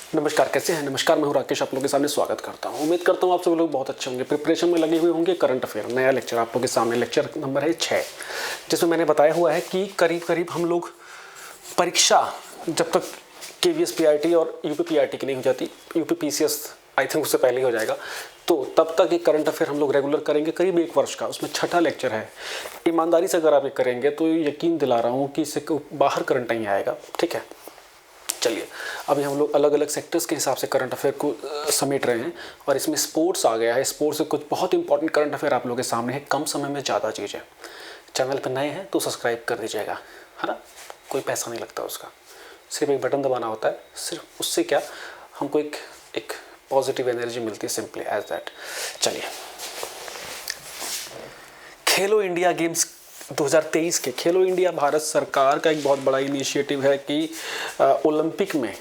नमस्कार, कैसे हैं? नमस्कार, मैं हूं राकेश, आप लोगों के सामने स्वागत करता हूं। उम्मीद करता हूं आप सभी लोग बहुत अच्छे होंगे, प्रिपरेशन में लगे हुए होंगे। करंट अफेयर नया लेक्चर आप लोगों के सामने, लेक्चर नंबर है 6, जिसमें मैंने बताया हुआ है कि करीब करीब हम लोग परीक्षा जब तक KVS PRT और UP PRT की नहीं हो जाती, UP PCS आई थिंक उससे पहले ही हो जाएगा, तो तब तक ये करंट अफेयर हम लोग रेगुलर करेंगे करीब 1 वर्ष का। उसमें 6ठा लेक्चर है। ईमानदारी से अगर आप ये करेंगे तो यकीन दिला रहा हूँ कि इससे बाहर करंट नहीं आएगा। ठीक है, चलिए अभी हम लोग अलग अलग सेक्टर्स के हिसाब से करंट अफेयर को समेट रहे हैं और इसमें स्पोर्ट्स आ गया है। स्पोर्ट्स से कुछ बहुत इंपॉर्टेंट करंट अफेयर आप लोगों के सामने है, कम समय में ज़्यादा चीज़ें। चैनल पर नए हैं तो सब्सक्राइब कर दीजिएगा, है ना। कोई पैसा नहीं लगता उसका, सिर्फ एक बटन दबाना होता है। सिर्फ उससे क्या हमको एक पॉजिटिव एनर्जी मिलती है, सिंपली एज दैट। चलिए, खेलो इंडिया गेम्स 2023 के खेलो इंडिया भारत सरकार का एक बहुत बड़ा इनिशिएटिव है कि ओलंपिक में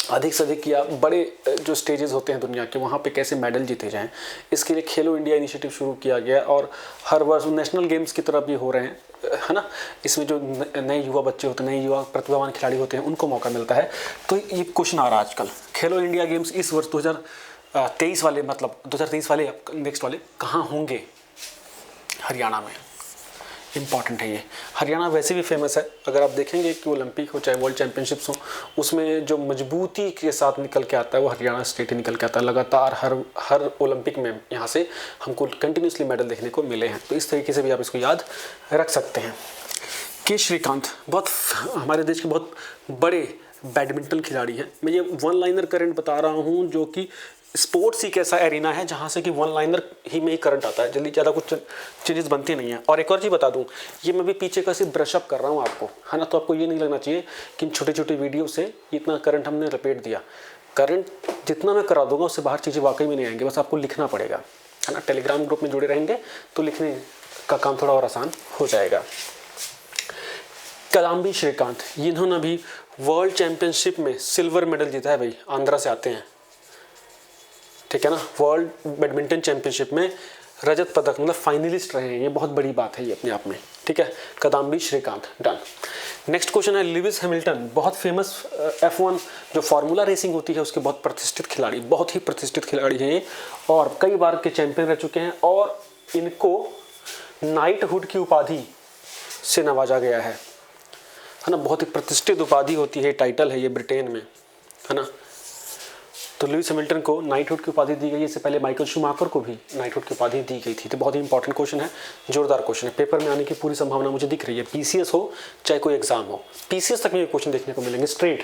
अधिक से अधिक या बड़े जो स्टेजेस होते हैं दुनिया के, वहाँ पे कैसे मेडल जीते जाएं। इसके लिए खेलो इंडिया इनिशिएटिव शुरू किया गया और हर वर्ष नेशनल गेम्स की तरफ भी हो रहे हैं, है ना। इसमें जो नए युवा बच्चे होते हैं, नए युवा प्रतिभावान खिलाड़ी होते हैं, उनको मौका मिलता है। तो ये क्वेश्चन आ रहा है आजकल, खेलो इंडिया गेम्स इस वर्ष 2023 वाले, मतलब 2023 वाले नेक्स्ट वाले कहाँ होंगे? हरियाणा में। इम्पॉर्टेंट है ये। हरियाणा वैसे भी फेमस है। अगर आप देखेंगे कि ओलंपिक हो चाहे वर्ल्ड चैंपियनशिप्स हो, उसमें जो मजबूती के साथ निकल के आता है वो हरियाणा स्टेट ही निकल के आता है। लगातार हर ओलंपिक में यहाँ से हमको कंटिन्यूसली मेडल देखने को मिले हैं। तो इस तरीके से भी आप इसको याद रख सकते हैं। के श्रीकांत बहुत हमारे देश के बहुत बड़े बैडमिंटन खिलाड़ी हैं। मैं ये वन लाइनर करंट बता रहा हूँ, जो कि स्पोर्ट्स ही एक ऐसा एरिना है जहाँ से कि वन लाइनर ही में ही करंट आता है, जल्दी ज़्यादा कुछ चीज़ बनती नहीं है। और एक और चीज़ बता दूँ, ये मैं भी पीछे का सिर्फ ब्रशअप कर रहा हूँ आपको, है ना। तो आपको ये नहीं लगना चाहिए कि छोटी छोटी वीडियो से इतना करंट हमने लपेट दिया। करंट जितना मैं करा दूंगा उससे बाहर चीज़ें वाकई में नहीं आएंगी, बस आपको लिखना पड़ेगा, है ना। टेलीग्राम ग्रुप में जुड़े रहेंगे तो लिखने का काम थोड़ा और आसान हो जाएगा। किदाम्बी श्रीकांत, इन्होंने भी वर्ल्ड चैंपियनशिप में सिल्वर मेडल जीता है। भाई आंध्रा से आते हैं, ठीक है ना। वर्ल्ड बैडमिंटन चैंपियनशिप में रजत पदक, मतलब फाइनलिस्ट रहे हैं। ये बहुत बड़ी बात है ये अपने आप में, ठीक है। Kidambi Srikanth, done. Next question है लुइस हैमिल्टन, बहुत फेमस F1 जो फार्मूला रेसिंग होती है उसके बहुत प्रतिष्ठित खिलाड़ी, बहुत ही प्रतिष्ठित खिलाड़ी हैं और कई बार के चैंपियन रह चुके हैं। और इनको नाइटहुड की उपाधि से नवाजा गया है ना। बहुत ही प्रतिष्ठित उपाधि होती है, टाइटल है ये ब्रिटेन में, है ना। तो लुइस हैमिल्टन को नाइटहुड की उपाधि दी गई है। इससे पहले माइकल शूमाकर को भी नाइटहुड की उपाधि दी गई थी। तो बहुत ही इंपॉर्टेंट क्वेश्चन है, जोरदार क्वेश्चन है, पेपर में आने की पूरी संभावना मुझे दिख रही है। PCS हो चाहे कोई एग्जाम हो, PCS तक में ये क्वेश्चन देखने को मिलेंगे स्ट्रेट।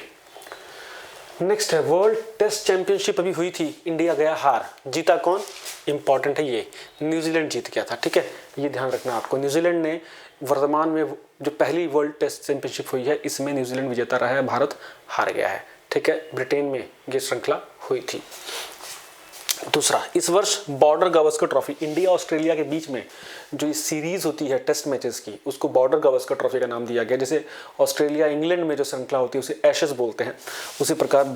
नेक्स्ट है वर्ल्ड टेस्ट चैंपियनशिप अभी हुई थी, इंडिया गया हार, जीता कौन? इंपॉर्टेंट है ये, न्यूजीलैंड जीत गया था, ठीक है। ये ध्यान रखना आपको। न्यूजीलैंड ने वर्तमान में जो पहली वर्ल्ड टेस्ट चैंपियनशिप हुई है इसमें न्यूजीलैंड विजेता रहा है, भारत हार गया है, ठीक है। ब्रिटेन में ये श्रृंखला हुई थी। दूसरा, इस वर्ष border Gavaskar trophy, India Australia के बीच में जो सीरीज होती है टेस्ट मैचेस की, उसको बॉर्डर गावस्कर ट्रॉफी का नाम दिया गया। जैसे ऑस्ट्रेलिया इंग्लैंड में जो श्रृंखला होती है उसे एशेस बोलते हैं, उसी प्रकार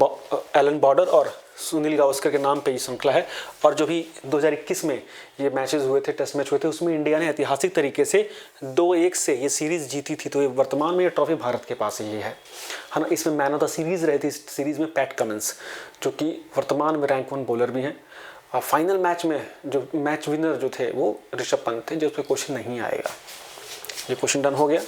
एलन बॉर्डर और सुनील गावस्कर के नाम पे ये श्रृंखला है। और जो भी 2021 में ये मैचेस हुए थे, टेस्ट मैच हुए थे, उसमें इंडिया ने ऐतिहासिक तरीके से 2-1 से ये सीरीज जीती थी। तो ये वर्तमान में ये ट्रॉफी भारत के पास ही है ना। इसमें मैन ऑफ द सीरीज रहे थे इस सीरीज में पैट कमिंस, जो कि वर्तमान में रैंक 1 बॉलर भी हैं। फाइनल मैच में जो मैच विनर जो थे वो ऋषभ पंत थे, जो उस पर क्वेश्चन नहीं आएगा। ये क्वेश्चन डन हो गया।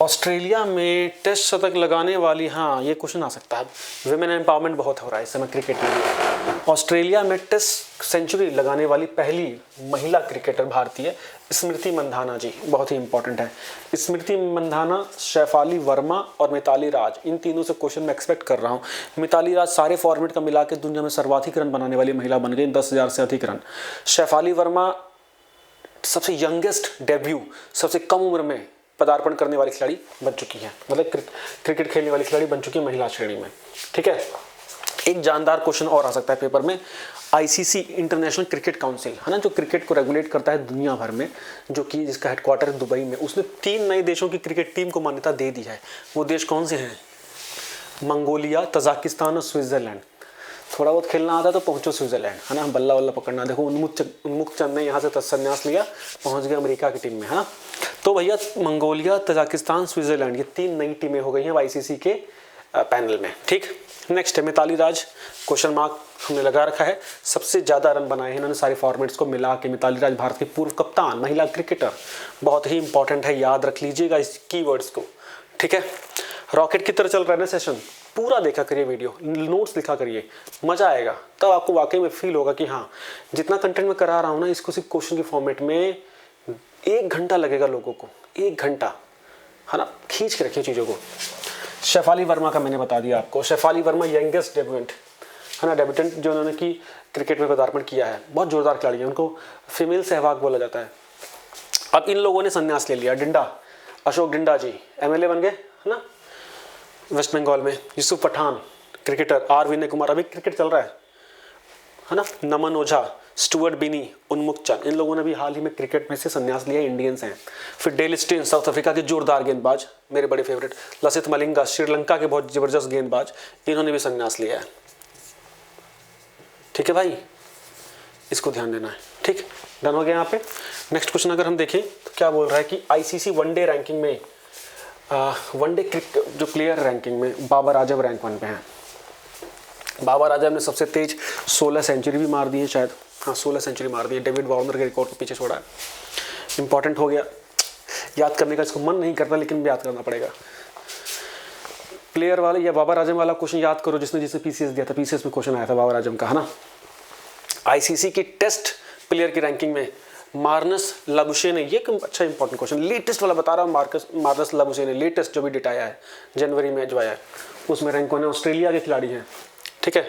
ऑस्ट्रेलिया में टेस्ट शतक लगाने वाली, हाँ ये क्वेश्चन आ सकता है। विमेन एम्पावरमेंट बहुत हो रहा है इस समय क्रिकेट में। ऑस्ट्रेलिया में टेस्ट सेंचुरी लगाने वाली पहली महिला क्रिकेटर भारतीय स्मृति मंधाना जी, बहुत ही इंपॉर्टेंट है। स्मृति मंधाना, शेफाली वर्मा और मिताली राज, इन तीनों से क्वेश्चन मैं एक्सपेक्ट कर रहा हूँ। मिताली राज सारे फॉर्मेट का मिला के दुनिया में सर्वाधिक रन बनाने वाली महिला बन गई, 10,000 से अधिक रन। शेफाली वर्मा सबसे यंगेस्ट डेब्यू, सबसे कम उम्र में पदार्पण करने वाली खिलाड़ी बन चुकी है, मतलब क्रिकेट खेलने वाली खिलाड़ी बन चुकी है महिला श्रेणी में, ठीक है। एक जानदार क्वेश्चन और आ सकता है पेपर में। ICC इंटरनेशनल क्रिकेट काउंसिल, है ना, जो क्रिकेट को रेगुलेट करता है दुनिया भर में, जो कि जिसका हेडक्वार्टर दुबई में, उसने 3 नए देशों की क्रिकेट टीम को मान्यता दे दी है। वो देश कौन से हैं? मंगोलिया, तजाकिस्तान और स्विट्जरलैंड। थोड़ा बहुत खेलना आता तो पहुंचो स्विट्जरलैंड, है ना। बल्ला वल्ला पकड़ना, देखो उन्मुक्त चंद ने यहाँ से संन्यास लिया, पहुंच गया अमेरिका की टीम में, है ना। तो भैया मंगोलिया, तजाकिस्तान, स्विट्जरलैंड, ये 3 नई टीमें हो गई हैं ICC के पैनल में। ठीक, नेक्स्ट है मिताली राज, क्वेश्चन मार्क हमने लगा रखा है। सबसे ज़्यादा रन बनाए हैं इन्होंने सारे फॉर्मेट्स को मिला के। मिताली राज भारत की पूर्व कप्तान महिला क्रिकेटर, बहुत ही इंपॉर्टेंट है, याद रख लीजिएगा इस कीवर्ड्स को। ठीक है, रॉकेट की तरह चल रहा है ना सेशन, पूरा देखा करिए वीडियो, नोट्स लिखा करिए, मज़ा आएगा। तब आपको वाकई में फील होगा कि हाँ जितना कंटेंट मैं करा रहा हूँ ना, इसको सिर्फ क्वेश्चन के फॉर्मेट में 1 घंटा लगेगा लोगों को, 1 घंटा, है ना। खींच के रखिए चीज़ों को। शेफाली वर्मा का मैंने बता दिया आपको। शेफाली वर्मा यंगेस्ट डेब्यूटेंट है ना, डेब्यूटेंट जो उन्होंने की क्रिकेट में पदार्पण किया है। बहुत जोरदार खिलाड़ी है, उनको फीमेल सहवाग बोला जाता है। अब इन लोगों ने संन्यास ले लिया। डिंडा, अशोक डिंडा जी एमएलए बन गए, है ना, वेस्ट बंगाल में। यूसुफ पठान क्रिकेटर, आर विनय कुमार, अभी क्रिकेट चल रहा है ना। नमन ओझा, स्टुअर्ट बिनी, उन्मुक्त चंद, इन लोगों ने भी हाल ही में क्रिकेट में से संन्यास लिया, इंडियंस हैं। फिर डेल स्टेन साउथ अफ्रीका के जोरदार गेंदबाज, मेरे बड़े फेवरेट। लसित मलिंगा श्रीलंका के बहुत जबरदस्त गेंदबाज, इन्होंने भी संन्यास लिया है। ठीक है भाई, इसको ध्यान देना है। ठीक, डन हो गया यहाँ पे। नेक्स्ट क्वेश्चन अगर हम देखें तो क्या बोल रहा है कि आईसीसी वनडे रैंकिंग में वनडे क्रिकेट जो प्लेयर रैंकिंग में बाबर आजम रैंक 1 पे हैं। बाबर आजम ने सबसे तेज 16 सेंचुरी भी मार दी है शायद, हाँ 16 सेंचुरी मार दी है, डेविड वार्नर के रिकॉर्ड को पीछे छोड़ा है। इंपॉर्टेंट हो गया, याद करने का इसको मन नहीं करता लेकिन याद करना पड़ेगा। प्लेयर वाले या बाबर आजम वाला क्वेश्चन याद करो, जिसने पीसीएस दिया था, पीसीएस में क्वेश्चन आया था बाबर आजम का, है ना। आईसीसी की टेस्ट प्लेयर की रैंकिंग में मार्नस लाबुशेने, ये अच्छा इंपॉर्टेंट क्वेश्चन, लेटेस्ट वाला बता रहा हूँ। मार्नस लाबुशेने लेटेस्ट जो भी डेटा आया है जनवरी में जो आया है, उसमें रैंक 1 है, ऑस्ट्रेलिया के खिलाड़ी हैं। ठीक है,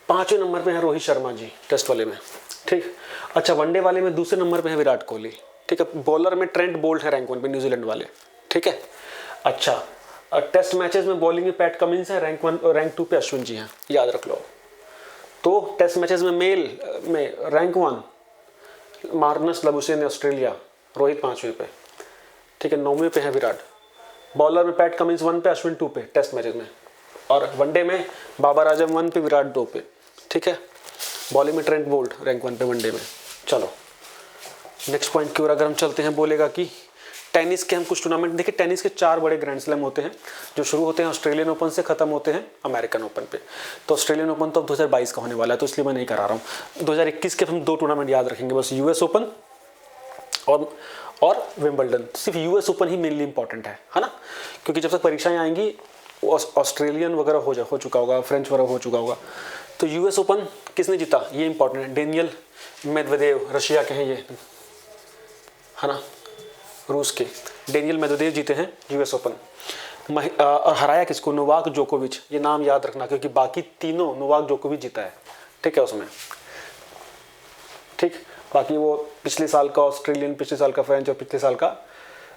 5वें नंबर पे है रोहित शर्मा जी टेस्ट वाले में। ठीक, अच्छा वनडे वाले में दूसरे नंबर पे है विराट कोहली। ठीक है, बॉलर में ट्रेंट बोल्ट है रैंक 1 पे, न्यूजीलैंड वाले। ठीक है, अच्छा टेस्ट मैचेस में बॉलिंग में पैट कमिंस है, रैंक 2 पे अश्विन जी हैं, याद रख लो। तो टेस्ट मैचेस में मेल में रैंक 1 मार्नस लाबुशेने ऑस्ट्रेलिया, रोहित 5वें पे। ठीक है, 9वें पे है विराट। बॉलर में पैट कमिंस 1 पे, अश्विन 2 पे टेस्ट मैचेस में। और वनडे में बाबर आजम 1 पे, विराट 2 पे। ठीक है, बॉलिंग में ट्रेंट बोल्ट रैंक 1 पे वनडे में। चलो नेक्स्ट पॉइंट की ओर अगर हम चलते हैं, बोलेगा कि टेनिस के हम कुछ टूर्नामेंट देखिए। टेनिस के 4 बड़े ग्रैंड स्लैम होते हैं जो शुरू होते हैं ऑस्ट्रेलियन ओपन से, खत्म होते हैं अमेरिकन ओपन पे। तो ऑस्ट्रेलियन ओपन तो अब 2022 का होने वाला है, तो इसलिए मैं नहीं करा रहा हूँ। 2021 के हम 2 टूर्नामेंट याद रखेंगे बस, यूएस ओपन और विंबलडन। सिर्फ यूएस ओपन ही मेनली इंपॉर्टेंट है ना, क्योंकि जब तक परीक्षाएं आएंगी ऑस्ट्रेलियन वगैरह हो चुका होगा, फ्रेंच वगैरह हो चुका होगा। तो यूएस ओपन किसने जीता, ये इंपॉर्टेंट है। डेनियल मेदवेदेव, रशिया के हैं ये, है ना, रूस के। डेनियल मेदवेदेव जीते हैं यूएस ओपन। और हराया किसको, नोवाक जोकोविच। ये नाम याद रखना क्योंकि बाकी तीनों नोवाक जोकोविच जीता है। ठीक है उसमें, ठीक, बाकी वो पिछले साल का ऑस्ट्रेलियन, पिछले साल का फ्रेंच और पिछले साल का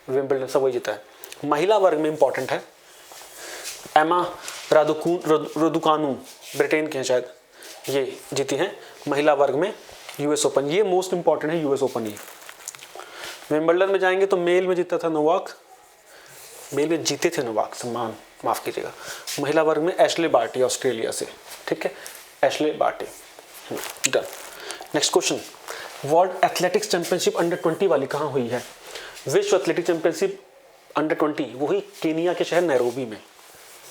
विंबलडन सब वही जीता है। महिला वर्ग में इंपॉर्टेंट है एमा रादुकानु, ब्रिटेन के हैं शायद, ये जीती हैं महिला वर्ग में यूएस ओपन। ये मोस्ट इंपॉर्टेंट है यूएस ओपन ही। विंबलडन में जाएंगे तो मेल में जीता था नोवाक, मेल में जीते थे नोवाक, सम्मान माफ़ कीजिएगा। महिला वर्ग में एशले बार्टी ऑस्ट्रेलिया से। ठीक है, Ashleigh Barty, done. Next question, world athletics championship under 20 वाली कहाँ हुई है। विश्व एथलेटिक्स चैंपियनशिप अंडर 20 वही केनिया के शहर नैरोबी में,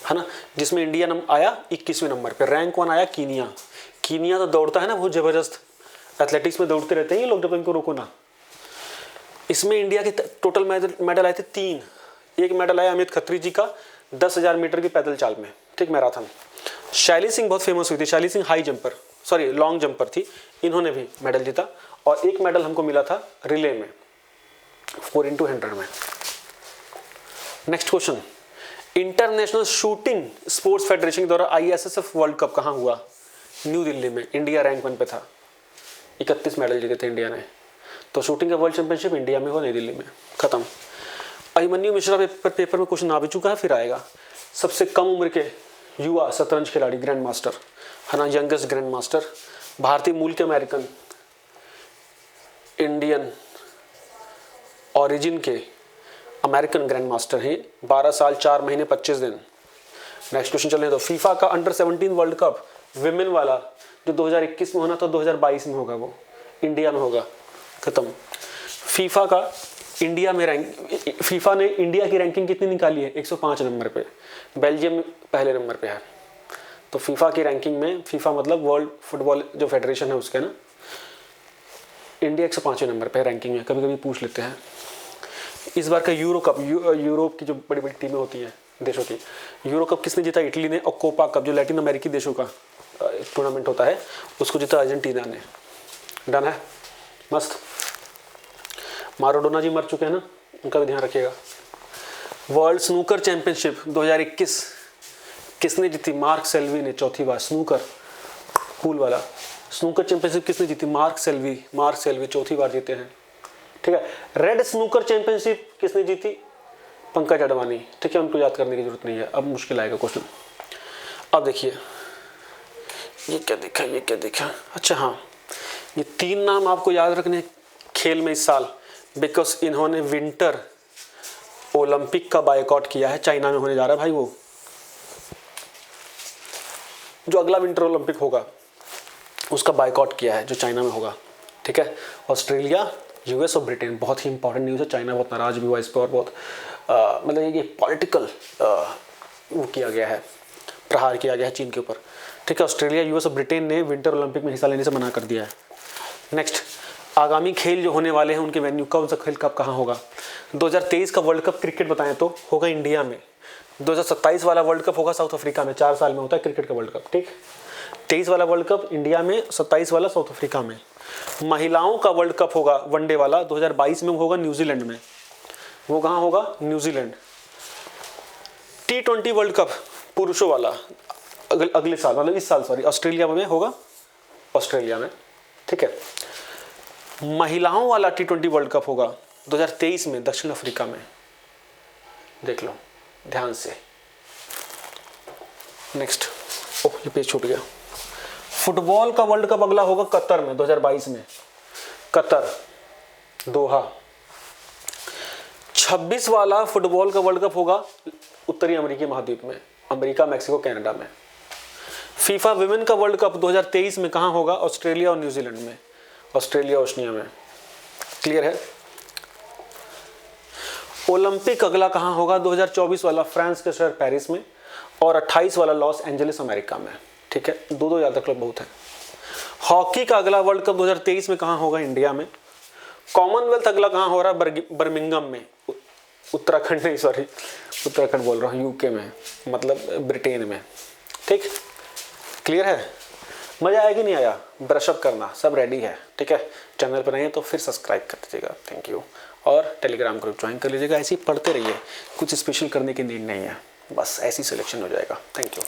है ना, जिसमें इंडिया आया 21वें नंबर पे। रैंक 1 आया कीनिया। कीनिया तो दौड़ता है ना बहुत ज़बरदस्त, एथलेटिक्स में दौड़ते रहते हैं ये लोग, जब इनको रोको ना। इसमें इंडिया के टोटल मेडल आए थे 3। एक मेडल आया अमित खत्री जी का 10,000 मीटर की पैदल चाल में, ठीक, मैराथन। शैली सिंह बहुत फेमस हुई थी, शैली सिंह लॉन्ग जंपर थी, इन्होंने भी मेडल जीता। और एक मेडल हमको मिला था रिले में 4x100 में। Next question, international shooting sports federation के द्वारा ISSF वर्ल्ड कप कहाँ हुआ। न्यू दिल्ली में। इंडिया रैंक 1 पे था, 31 मेडल जीते थे इंडिया ने। तो शूटिंग का वर्ल्ड चैंपियनशिप इंडिया में हुआ, नई दिल्ली में, खत्म। अभिमन्यु मिश्रा पेपर में क्वेश्चन आ भी चुका है, फिर आएगा। सबसे कम उम्र के युवा शतरंज खिलाड़ी, ग्रैंड मास्टर, है ना, यंगेस्ट ग्रैंड मास्टर, भारतीय मूल के अमेरिकन इंडियन ओरिजिन के अमेरिकन ग्रैंड मास्टर हैं, 12 साल 4 महीने 25 दिन। नेक्स्ट क्वेश्चन चले तो फीफा का अंडर 17 वर्ल्ड कप विमेन वाला जो 2021 में होना था 2022 में होगा, वो इंडिया में होगा, खत्म। फीफा का इंडिया में रैंक, फीफा ने इंडिया की रैंकिंग कितनी निकाली है? 105 नंबर पे। बेल्जियम पहले नंबर पे है। तो फीफा की रैंकिंग में, फीफा मतलब वर्ल्ड फुटबॉल जो फेडरेशन है उसके ना, इंडिया 105वें नंबर पे है रैंकिंग में। कभी कभी पूछ लेते हैं। इस बार का यूरो कप, यूरोप की जो बड़ी बड़ी टीमें होती हैं देशों की, यूरो कप किसने जीता? इटली ने। और कोपा कप जो लैटिन अमेरिकी देशों का टूर्नामेंट होता है उसको जीता अर्जेंटीना ने। डन है, मस्त। माराडोना जी मर चुके हैं ना, उनका भी ध्यान रखिएगा। वर्ल्ड स्नूकर चैंपियनशिप 2021 किसने जीती? मार्क सेल्वी ने, चौथी बार। स्नूकर, पूल वाला स्नूकर चैंपियनशिप किसने जीती? मार्क सेल्वी चौथी बार जीते हैं। ठीक है। रेड स्नूकर चैंपियनशिप किसने जीती? पंकज अडवाणी। ठीक है, उनको याद करने की जरूरत नहीं है। अब मुश्किल आएगा क्वेश्चन। अब देखिए ये क्या देखा, अच्छा हाँ, ये 3 नाम आपको याद रखने खेल में इस साल, बिकॉज इन्होंने विंटर ओलंपिक का बायकॉट किया है। चाइना में होने जा रहा है भाई, वो जो अगला विंटर ओलंपिक होगा उसका बायकॉट किया है, जो चाइना में होगा। ठीक है। ऑस्ट्रेलिया, यूएस और ब्रिटेन। बहुत ही इंपॉर्टेंट न्यूज़ है। चाइना बहुत नाराज भी हुआ इस पर, और बहुत मतलब ये पॉलिटिकल वो किया गया है, प्रहार किया गया है चीन के ऊपर। ठीक है। ऑस्ट्रेलिया, यूएस और ब्रिटेन ने विंटर ओलंपिक में हिस्सा लेने से मना कर दिया है। नेक्स्ट, आगामी खेल जो होने वाले हैं उनके वेन्यू, कौन सा खेल कब कहाँ होगा? 2023 का वर्ल्ड कप क्रिकेट बताएं तो होगा इंडिया में। 2027 वाला वर्ल्ड कप होगा साउथ अफ्रीका में। 4 साल में होता है क्रिकेट का वर्ल्ड कप। ठीक, 23 वाला वर्ल्ड कप इंडिया में, 27 वाला साउथ अफ्रीका में। महिलाओं का वर्ल्ड कप होगा वनडे वाला 2022 में होगा न्यूजीलैंड में। वो कहाँ होगा? न्यूजीलैंड। T20 वर्ल्ड कप पुरुषों वाला अगले साल, मतलब इस साल सॉरी, ऑस्ट्रेलिया में होगा, ऑस्ट्रेलिया में। ठीक है। महिलाओं वाला T20 वर्ल्ड कप होगा 2023 में दक्षिण अफ्रीका में। देख लो ध्यान से। नेक्स्ट, ओह ये पेज छूट गया। फुटबॉल का वर्ल्ड कप अगला होगा कतर में 2022 में, कतर, दोहा। 26 वाला फुटबॉल का वर्ल्ड कप होगा उत्तरी अमेरिकी महाद्वीप में, अमेरिका, मैक्सिको, कनाडा में। फीफा विमेन का वर्ल्ड कप 2023 में कहाँ होगा? ऑस्ट्रेलिया और न्यूजीलैंड में, ऑस्ट्रेलिया ओशनिया में। क्लियर है। ओलंपिक अगला कहाँ होगा? 2024 वाला फ्रांस के शहर पेरिस में, और 28 वाला लॉस एंजलिस अमेरिका में। ठीक है, दो याद रख लो, बहुत है। हॉकी का अगला वर्ल्ड कप 2023 में कहाँ होगा? इंडिया में। कॉमनवेल्थ अगला कहाँ हो रहा है? बर्मिंघम में, उत्तराखंड नहीं, सॉरी उत्तराखंड बोल रहा हूँ, यूके में, मतलब ब्रिटेन में। ठीक, क्लियर है। मजा आया कि नहीं आया? ब्रशअप करना सब रेडी है। ठीक है। चैनल पर नहीं तो फिर सब्सक्राइब कर दीजिएगा। Thank you. और टेलीग्राम ग्रुप ज्वाइन कर लीजिएगा। ऐसे ही पढ़ते रहिए, कुछ स्पेशल करने की नीड नहीं है, बस ऐसी सिलेक्शन हो जाएगा। Thank you.